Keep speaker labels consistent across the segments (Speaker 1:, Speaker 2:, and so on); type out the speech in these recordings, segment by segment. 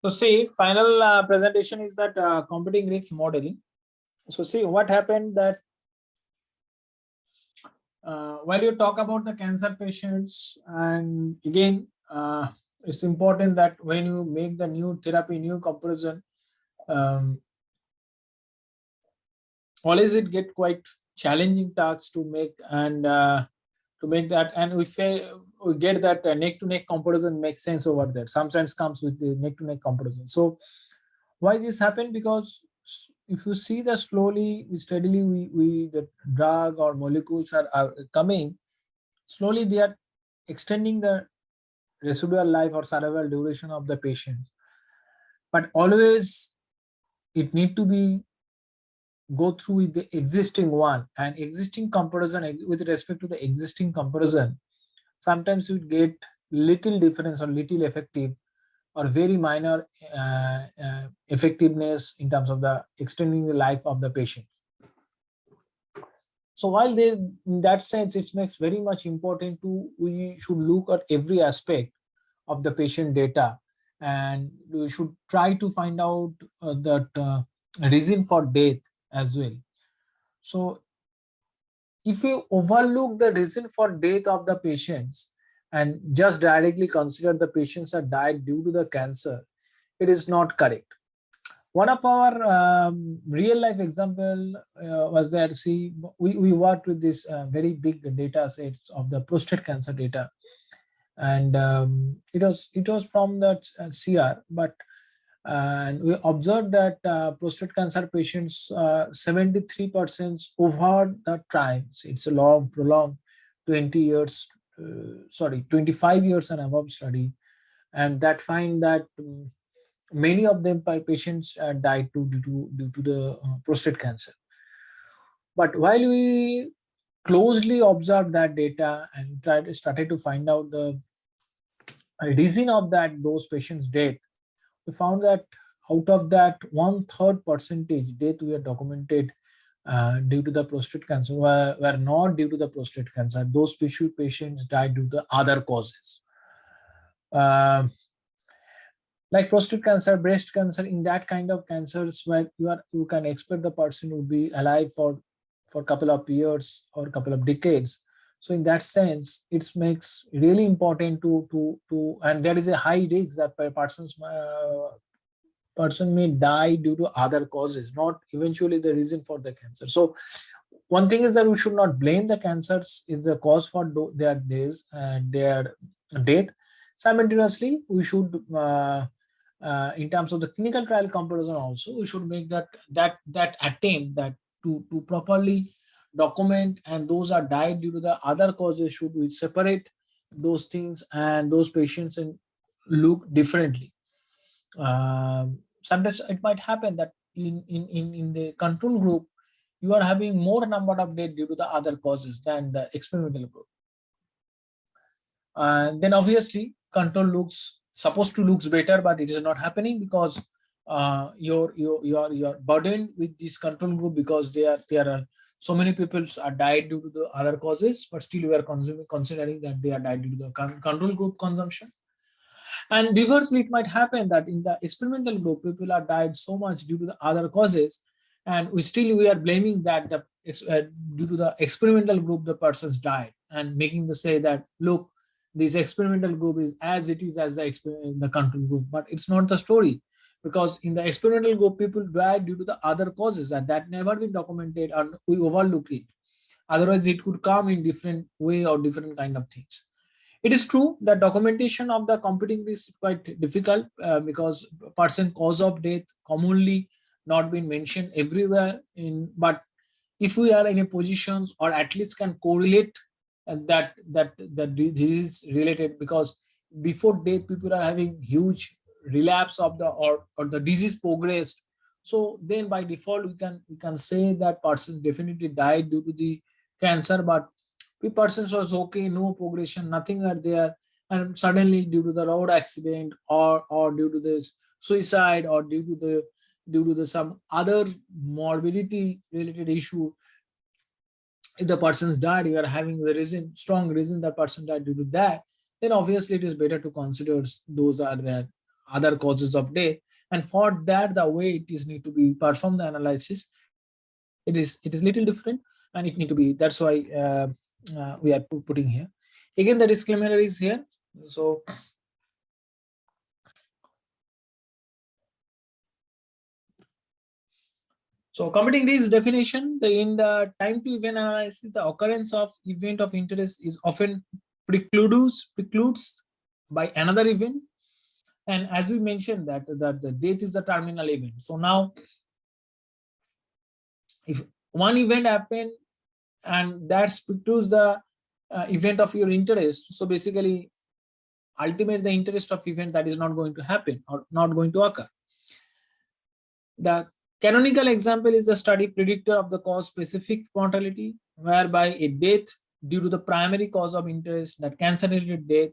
Speaker 1: So see, final presentation is that competing risk modeling. So see what happened that while you talk about the cancer patients, and again, it's important that when you make the new therapy, new comparison, um, always it get quite challenging tasks to make, and to make that, and we get that neck to neck comparison makes sense over there. Sometimes comes with the neck to neck comparison. So why this happened? Because if you see that slowly, steadily, we the drug or molecules are coming slowly. They are extending the residual life or survival duration of the patient, but always it need to be go through with the existing one, and existing comparison with respect to the existing comparison. Sometimes you get little difference or little effective or very minor effectiveness in terms of the extending the life of the patient. So while they, in that sense, it makes very much important to we should look at every aspect of the patient data, and we should try to find out that reason for death as well. So if you overlook the reason for death of the patients and just directly consider the patients are died due to the cancer, it is not correct. One of our real life example was that, see, we worked with this very big data sets of the prostate cancer data, and it was from the CR, but and we observed that prostate cancer patients 73% over the times, it's a long prolonged 20 years, 25 years and above study, and that find that many of them by patients died due to the prostate cancer. But while we closely observed that data and started to find out the reason of that those patients death, we found that out of that one third percentage death we are documented due to the prostate cancer were not due to the prostate cancer. Those patients died due to other causes. Um like prostate cancer, breast cancer, in that kind of cancers where you can expect the person would be alive for a couple of years or a couple of decades. So in that sense, it makes really important to and there is a high risk that person may die due to other causes, not eventually the reason for the cancer. So one thing is that we should not blame the cancers is the cause for their days and their death. Simultaneously, we should, in terms of the clinical trial comparison, also we should make that attempt that to properly document, and those are died due to the other causes should we separate those things and those patients and look differently. Sometimes it might happen that in the control group you are having more number of death due to the other causes than the experimental group. Then obviously control looks supposed to looks better, but it is not happening because you're burdened with this control group because there are so many people are died due to the other causes, but still we are considering that they are died due to the control group consumption. And reversely, it might happen that in the experimental group, people are died so much due to the other causes, and we are blaming that due to the experimental group the persons died, and making the say that look, this experimental group is as it is as the control group, but it's not the story, because in the experimental group people died due to the other causes, and that never been documented, and we overlook it. Otherwise, it could come in different way or different kind of things. It is true that documentation of the competing is quite difficult because person cause of death commonly not been mentioned everywhere. But if we are in a position or at least can correlate that disease related, because before death people are having huge relapse of the or the disease progressed. So then by default we can say that person definitely died due to the cancer, but the person was okay, no progression, nothing are there, and suddenly due to the road accident or due to this suicide or due to the some other morbidity related issue, if the person's died, you are having the reason, strong reason that person died due to that, then obviously it is better to consider those are there other causes of death. And for that, the way it is need to be performed the analysis, it is little different, and it need to be. That's why we are putting here. Again, the disclaimer is here. So computing risk definition, in the time to event analysis, the occurrence of event of interest is often precludes by another event. And as we mentioned that the death is the terminal event. So now, if one event happened and that precludes the event of your interest, so basically, ultimate the interest of event that is not going to happen or not going to occur. The canonical example is the study predictor of the cause specific mortality, whereby a death due to the primary cause of interest, that cancer-related death,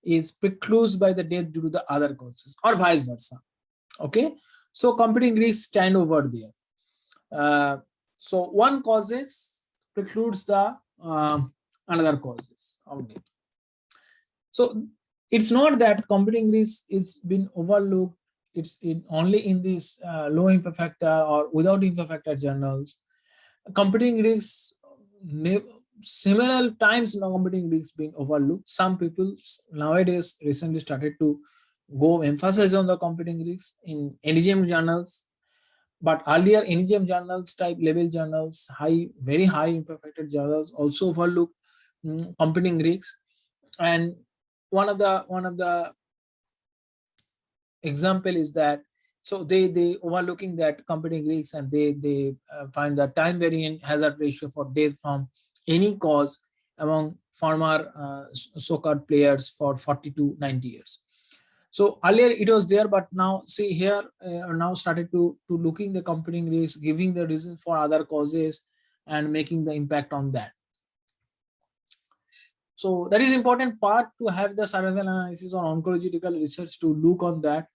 Speaker 1: is precluded by the death due to the other causes, or vice versa. Okay, so competing risks stand over there. So one causes precludes the another causes of death. So it's not that competing risk is been overlooked. It's only in these low impact factor or without impact factor journals. Competing risks, several times now competing risks being overlooked. Some people nowadays recently started to go emphasize on the competing risks in NGM journals, but earlier NGM journals, type level journals, very high impact factor journals also overlooked competing risks. And one of the example is that, so they overlooking that competing risks, and they find that time variant hazard ratio for death from any cause among former so-called players for 40 to 90 years. So earlier it was there, but now see here, now started to looking the competing risks, giving the reason for other causes, and making the impact on that. So that is important part to have the survival analysis or oncological research to look on that.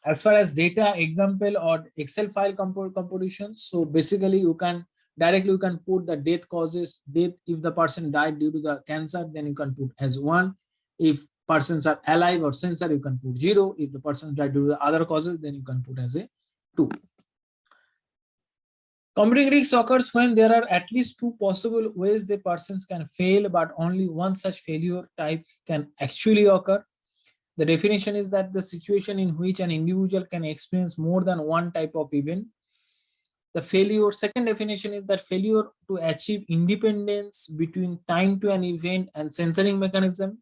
Speaker 1: As far as data example or Excel file compositions, so basically you can put the death causes. Death, if the person died due to the cancer, then you can put as 1. If persons are alive or sensor, you can put 0. If the person died due to the other causes, then you can put as a 2. Competing risk occurs when there are at least 2 possible ways the persons can fail, but only one such failure type can actually occur. The definition is that the situation in which an individual can experience more than one type of event. The failure, second definition is that failure to achieve independence between time to an event and censoring mechanism.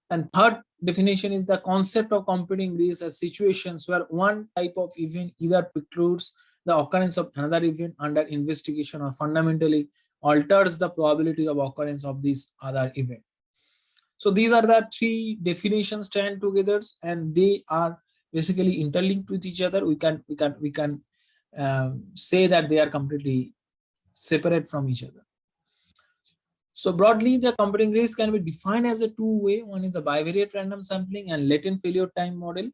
Speaker 1: And third definition is the concept of competing risks as situations where one type of event either precludes the occurrence of another event under investigation or fundamentally alters the probability of occurrence of this other event. So these are the 3 definitions stand together, and they are basically interlinked with each other. We can say that they are completely separate from each other. So broadly, the competing risk can be defined as a 2-way. One is the bivariate random sampling and latent failure time model.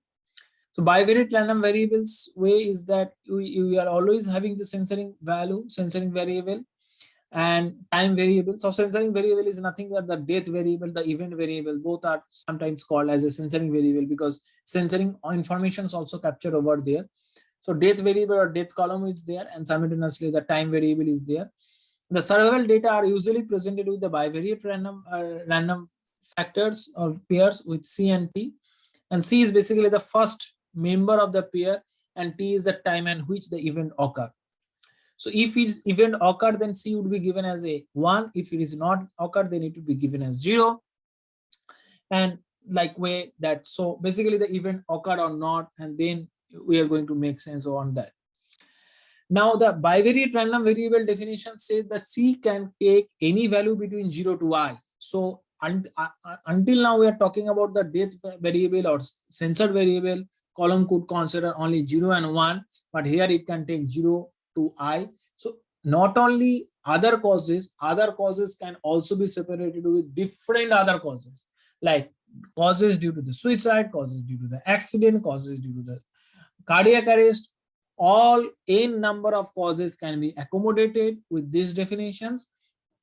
Speaker 1: So bivariate random variables way is that we are always having the censoring variable and time variable. So censoring variable is nothing but the death variable, the event variable. Both are sometimes called as a censoring variable because censoring information is also captured over there. So death variable or death column is there, and simultaneously the time variable is there. The survival data are usually presented with the bivariate random factors or pairs with C and T. And C is basically the first member of the pair, and T is the time and which the event occurred. So if its event occurred, then C would be given as a 1. If it is not occurred, then it would be given as 0. And like way that, so basically the event occurred or not, and then we are going to make sense on that. Now the bivariate random variable definition says that C can take any value between 0 to I. So until now we are talking about the death variable or censored variable. Column could consider only 0 and 1, but here it can take 0 to I. So not only other causes can also be separated with different other causes, like causes due to the suicide, causes due to the accident, causes due to the cardiac arrest. All n number of causes can be accommodated with these definitions,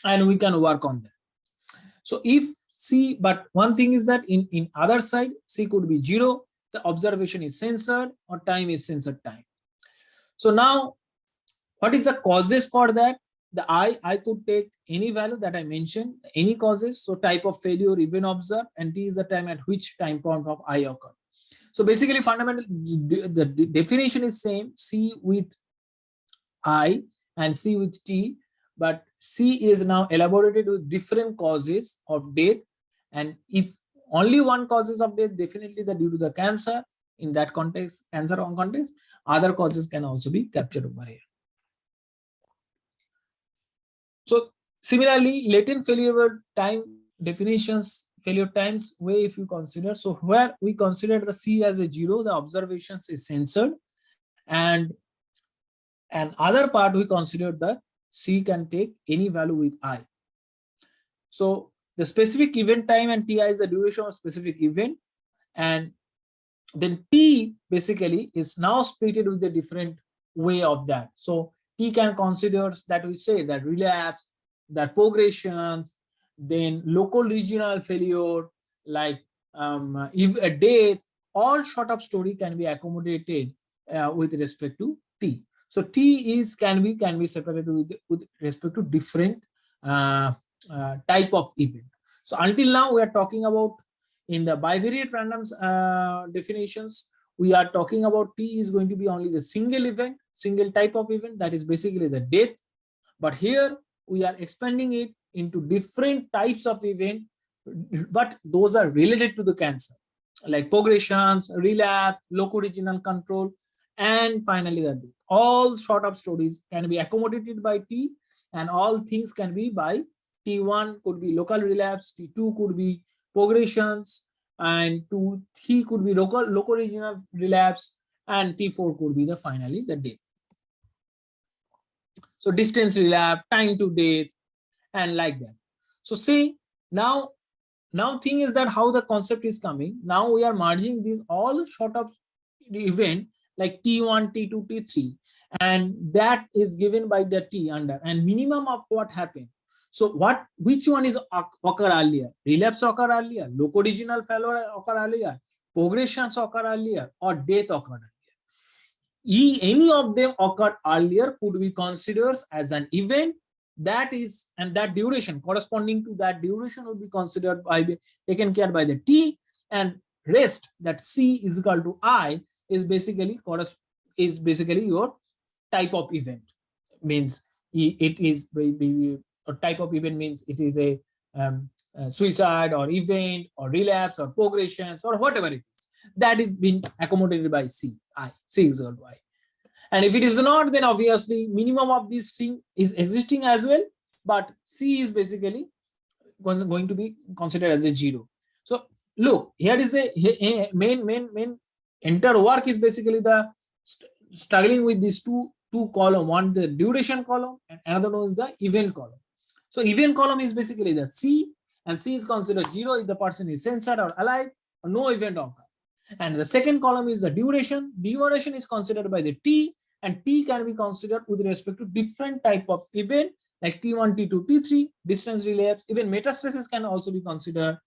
Speaker 1: and we can work on that. So if C, but one thing is that in other side, C could be 0. The observation is censored or time is censored time. So now, what is the causes for that? The I could take any value that I mentioned, any causes. So type of failure, event observed, and T is the time at which time point of I occurred. So basically, fundamental the definition is same: C with I and C with T, but C is now elaborated with different causes of death. And if only one causes of death, definitely the due to the cancer. In that context, cancer on context, other causes can also be captured over here. So similarly, latent failure time definitions, failure times way if you consider. So where we consider the C as a 0, the observations is censored, and other part we consider that C can take any value with I. So the specific event time and Ti is the duration of specific event, and then T basically is now splitted with a different way of that. So T can consider that we say that relapse, that progressions, then local regional failure, like if a death, all sort of story can be accommodated with respect to T. So T is can be separated with respect to different type of event. So until now we are talking about in the bivariate randoms definitions, we are talking about T is going to be only the single event, single type of event, that is basically the death. But here we are expanding it into different types of event, but those are related to the cancer, like progressions, relapse, local regional control, and finally the death. All sort of stories can be accommodated by T, and all things can be by T1 could be local relapse, T2 could be progressions, and T could be local regional relapse, and T4 could be the finally the death. So distance relapse, time to death, and like that. So see, now thing is that how the concept is coming. Now we are merging these all sort of event like T1, T2, T3, and that is given by the T under, and minimum of what happened. So which one is occur earlier? Relapse occur earlier, local regional failure occur earlier, progressions occur earlier, or death occur earlier. Any of them occurred earlier could be considered as an event. That is, and that duration corresponding to that duration would be considered by taken care by the T, and rest, that C is equal to I, is basically your type of event. Means it is a type of event, means it is a suicide or event or relapse or progressions or whatever it is, that is being accommodated by C is equal to I. And if it is not, then obviously minimum of this thing is existing as well, but C is basically going to be considered as a 0. So look, here is a main entire work is basically the struggling with these two column, one the duration column and another one is the event column. So event column is basically the C, and C is considered 0 if the person is censored or alive or no event occur. And the second column is the duration. Duration is considered by the T, and T can be considered with respect to different type of event like T1, T2, T3, distance relapse, even metastasis can also be considered,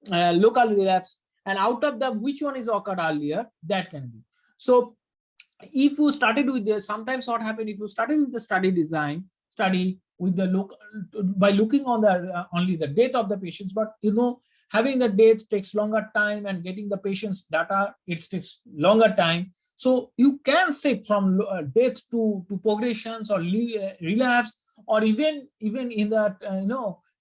Speaker 1: local relapse, and out of them, which one is occurred earlier, that can be. So if you started with this, sometimes what happened, if you started with the study with the local, by looking on the only the death of the patients, but having the death takes longer time, and getting the patient's data, it takes longer time. So you can say from death to progressions or relapse, or even in that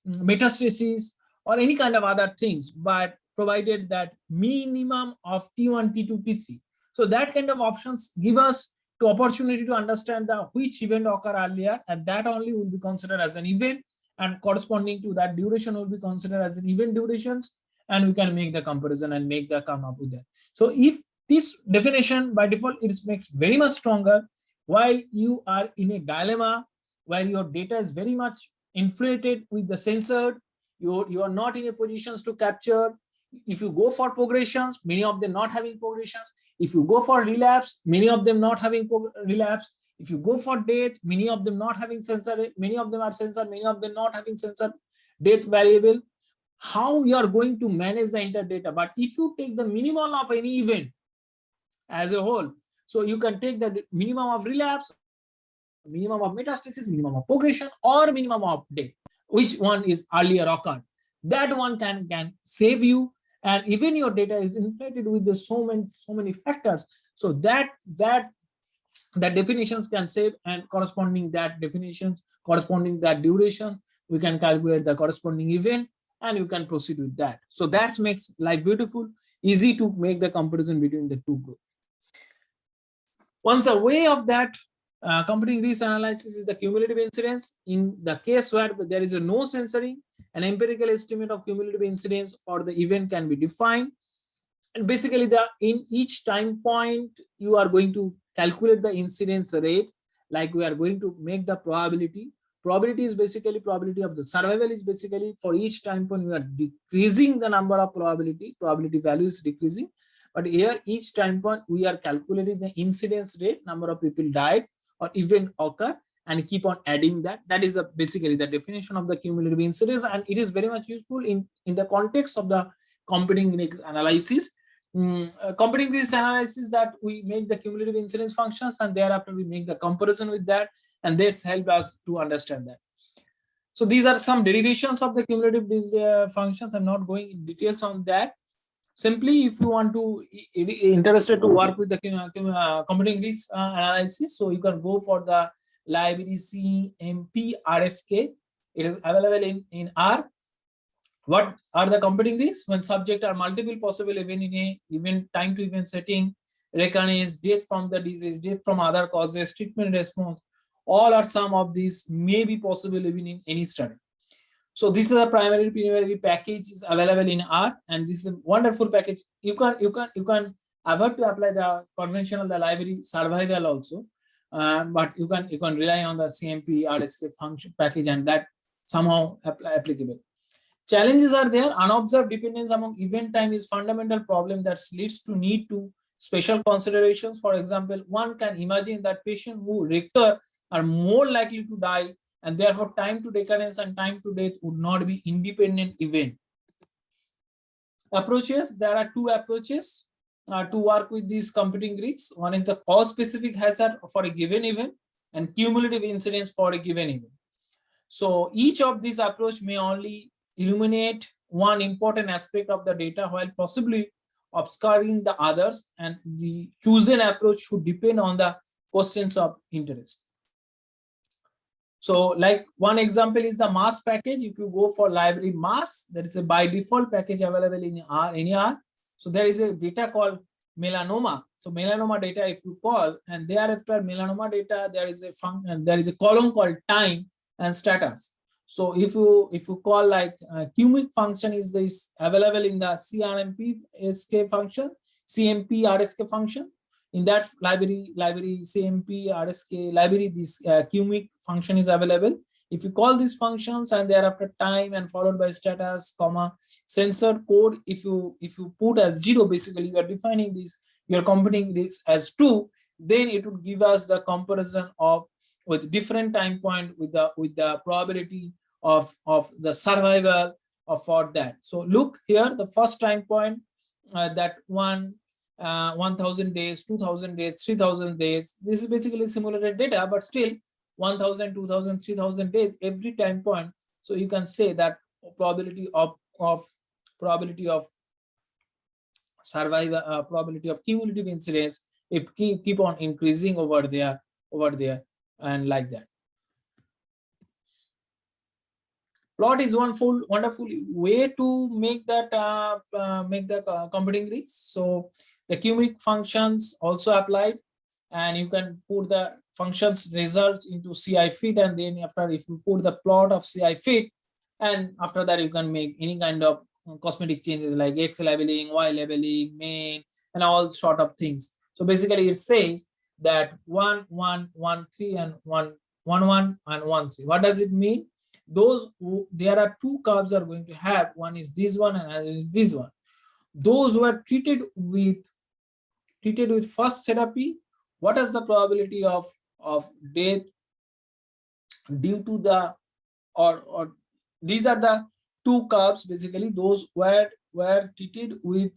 Speaker 1: metastasis or any kind of other things, but provided that minimum of T1, T2, T3. So that kind of options give us the opportunity to understand which event occur earlier, and that only will be considered as an event, and corresponding to that duration will be considered as an event durations, and we can make the comparison and come up with that. So if this definition by default, it makes very much stronger while you are in a dilemma where your data is very much inflated with the censored, you are not in a positions to capture. If you go for progressions, many of them not having progressions. If you go for relapse, many of them not having relapse. If you go for death, many of them not having censored, many of them are censored, many of them not having censored death variable. how you are going to manage the entire data. But if you take the minimum of any event as a whole, so you can take the minimum of relapse, minimum of metastasis, minimum of progression, or minimum of death, which one is earlier occurred. That one can save you, and even your data is inflated with the so many factors. So that definitions can save, and corresponding that definitions, corresponding that duration, we can calculate the corresponding event, and you can proceed with that. So that makes life beautiful, easy to make the comparison between the two groups. Once the way of that computing risk analysis is the cumulative incidence. In the case where there is a no censoring, an empirical estimate of cumulative incidence for the event can be defined. And basically, in each time point, you are going to calculate the incidence rate, like we are going to make the probability. Probability is basically probability of the survival is basically for each time point we are decreasing the number of probability value is decreasing. But here each time point we are calculating the incidence rate, number of people died or event occur, and keep on adding that. That is basically the definition of the cumulative incidence, and it is very much useful in the context of the computing risk analysis. Computing risk analysis, that we make the cumulative incidence functions, and thereafter we make the comparison with that, and this help us to understand that. So these are some derivations of the cumulative functions. I'm not going in details on that. Simply, if you want to interested to work with the computing risk analysis, so you can go for the library CMP RSK. It is available in R. What are the computing risks? When subject are multiple possible event in a event time to event setting, recurrence, death from the disease, death from other causes, treatment response, all or some of these may be possible even in any study. So this is a primary package is available in R, and this is a wonderful package. You can avoid to apply the conventional the library survival also, but you can rely on the CMP RSK function package, and that somehow applicable. Challenges are there. Unobserved dependence among event time is fundamental problem that leads to need to special considerations. For example, one can imagine that patients who recur are more likely to die, and therefore time to recurrence and time to death would not be independent event. Approaches, there are two approaches to work with these computing risks. One is the cause specific hazard for a given event and cumulative incidence for a given event. So each of these approach may only illuminate one important aspect of the data while possibly obscuring the others, and the chosen approach should depend on the questions of interest. So like one example is the mass package. If you go for library mass, there is a by default package available in R. So there is a data called melanoma. So melanoma data, if you call, and thereafter melanoma data, there is a function, there is a column called time and status. So if you call like cumic function is this available in the CRMP function, CMP RSK function. In that library CMP RSK library, this cumic function is available. If you call these functions and thereafter time and followed by status, comma, censored code, if you put as 0, basically you are defining this, you are computing this as 2, then it would give us the comparison of with different time point with the probability of the survival of for that. So look here, the first time point that 1,000 days, 2,000 days, 3,000 days. This is basically simulated data, but still 1,000, 2,000, 3,000 days every time point. So you can say that probability of survival, probability of cumulative incidence, it keep on increasing over there, and like that. Plot is one wonderful way to make that computing risk. So the cumic functions also applied, and you can put the functions results into CI fit, and then after if you put the plot of CI fit, and after that you can make any kind of cosmetic changes like X labeling, Y labeling, main, and all sort of things. So basically it says that 1, 1, 1, 3 and 1, 1, 1 and 1, 3. What does it mean? There are two curves are going to have, one is this one and another is this one. Those who are treated with first therapy, what is the probability of death due to the or these are the two curves, basically those were treated with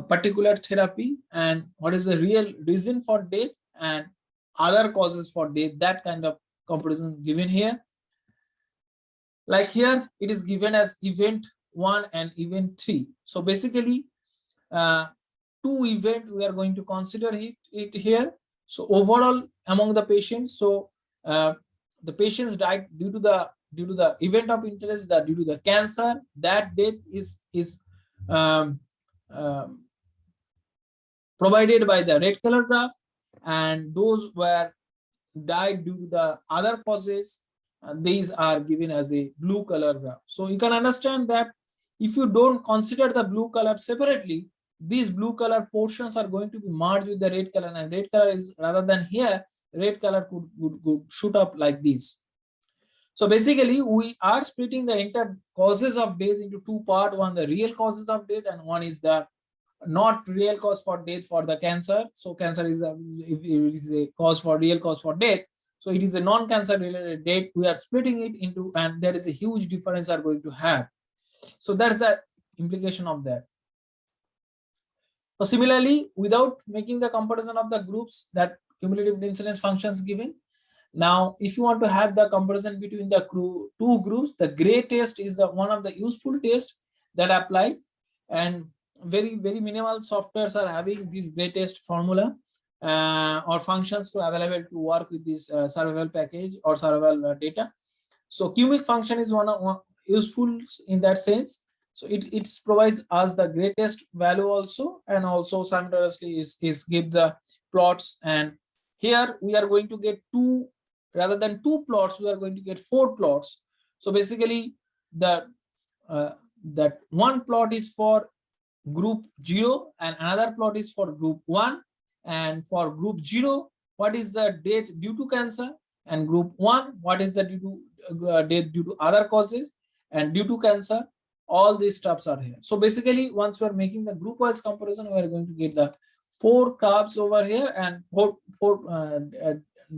Speaker 1: particular therapy, and what is the real reason for death and other causes for death. That kind of comparison given here. Like here, it is given as event 1 and event 3. So basically, two event we are going to consider it here. So overall among the patients, so the patients died due to the event of interest, that due to the cancer. That death is um, um, provided by the red color graph, and those were died due to the other causes, these are given as a blue color graph. So you can understand that if you don't consider the blue color separately, these blue color portions are going to be merged with the red color, and red color is, rather than here, red color could shoot up like this. So basically, we are splitting the entire causes of death into two parts. One, the real causes of death, and one is the not real cause for death for the cancer. So cancer is if it is a cause for real cause for death, so it is a non-cancer related death. We are splitting it into, and there is a huge difference are going to have. So that's the implication of that. So similarly, without making the comparison of the groups, that cumulative incidence functions given. Now, if you want to have the comparison between the two groups, the gray test is the one of the useful tests that apply, and very minimal softwares are having this gray test formula or functions to available to work with this survival package or survival data. So cubic function is one useful in that sense. So it provides us the greatest value also, and also simultaneously is give the plots. And here we are going to get two, rather than two plots, we are going to get four plots. So basically, the that one plot is for group 0 and another plot is for group 1. And for group 0, what is the death due to cancer, and group 1, what is the due to death due to other causes and due to cancer. All these stuffs are here. So basically, once we are making the group wise comparison, we are going to get the four curves over here and four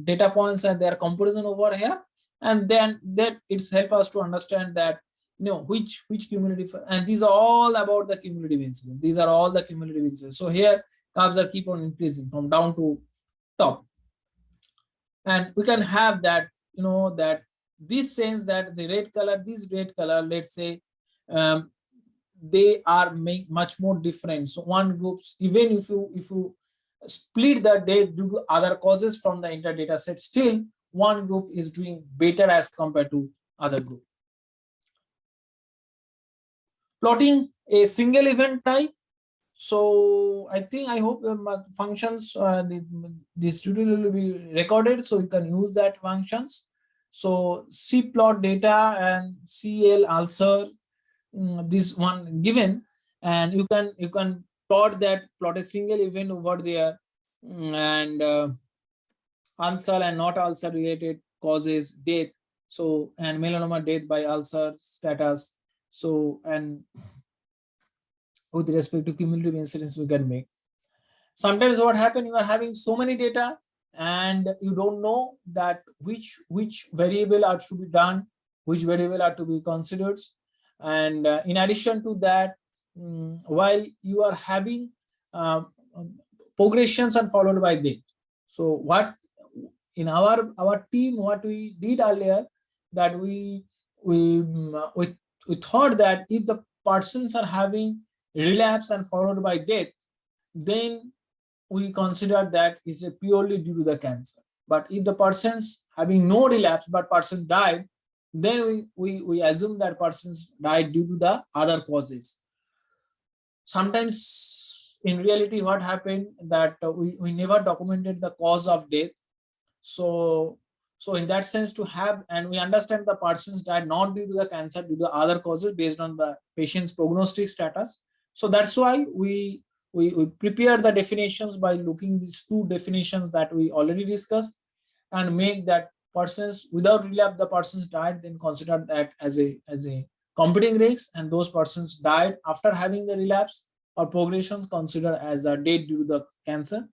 Speaker 1: data points and their comparison over here, and then that it's help us to understand that which cumulative, and these are all about the cumulative incidence. These are all the cumulative incidence. So here curves are keep on increasing from down to top, and we can have that that this sense that the red color, this red color, let's say they are much more different. So one groups, even if you split the death due to other causes from the entire data set, still one group is doing better as compared to other group. Plotting a single event type. So I hope functions, this tutorial will be recorded, so you can use that functions. So C plot data and CL ulcer, this one given, and you can plot a single event over there, and ulcer and not ulcer related causes, death. So, and melanoma death by ulcer status. So, and with respect to cumulative incidence we can make. Sometimes what happens, you are having so many data and you don't know that which variable are to be done, which variable are to be considered. And in addition to that, while you are having progressions are followed by death. So what in our team, what we did earlier, that we thought that if the persons are having relapse and followed by death, then we consider that is purely due to the cancer. But if the persons having no relapse but person died, then we assume that persons died due to the other causes. Sometimes in reality what happened, that we never documented the cause of death. So in that sense, to have, and we understand the persons died not due to the cancer, due to other causes based on the patient's prognostic status. So that's why we prepare the definitions by looking these two definitions that we already discussed, and make that persons without relapse, the persons died, then consider that as a competing risk, and those persons died after having the relapse or progressions considered as a death due to the cancer.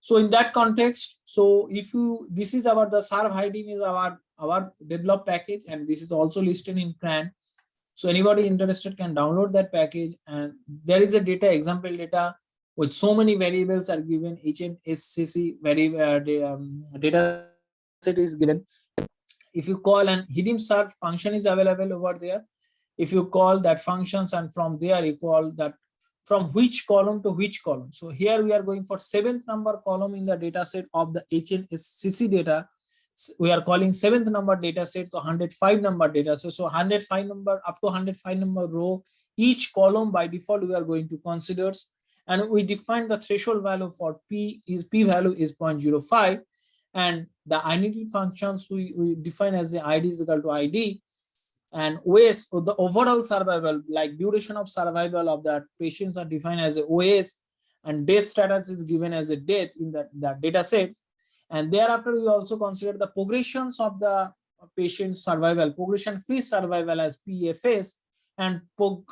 Speaker 1: So in that context, so if this is the SARV hiding is our developed package, and this is also listed in CRAN. So anybody interested can download that package, and there is a data example data with so many variables are given. HNSCC data set is given. If you call and hidden search function is available over there. If you call that functions, and from there you call that from which column to which column. So here we are going for 7th number column in the data set of the HNSCC data. We are calling 7th number data set, so 105 number data set. So 105 number up to 105 number row, each column by default we are going to consider, and we define the threshold value for p value is 0.05, and the identity functions we define as the id is equal to id, and OS, or the overall survival, like duration of survival of that patients are defined as a OS, and death status is given as a death in that data set. And thereafter we also consider the progressions of the patient survival, progression free survival as PFS, and PROG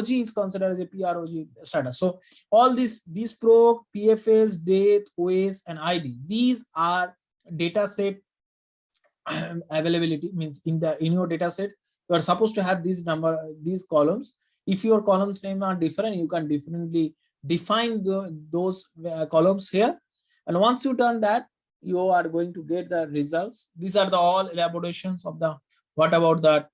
Speaker 1: is considered as a PROG status. So all these PFS, death, OS, and ID, these are data set availability, means in your data set you are supposed to have these columns. If your columns name are different, you can differently define those columns here, and once you done that, you are going to get the results. These are the all elaborations of the what about that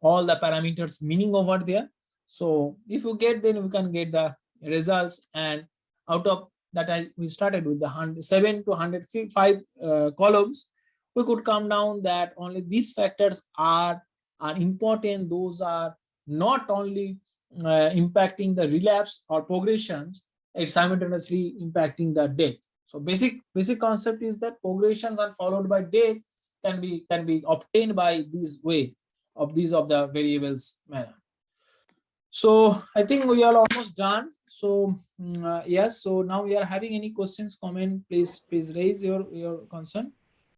Speaker 1: all the parameters meaning over there. So if you get, then we can get the results, and out of that we started with the 7 to 105 columns. We could come down that only these factors are important. Those are not only impacting the relapse or progressions, it's simultaneously impacting the death. So basic concept is that progressions are followed by death can be obtained by this way of the variables manner. So I think we are almost done. So yes, so now we are having any questions, comment, please raise your concern.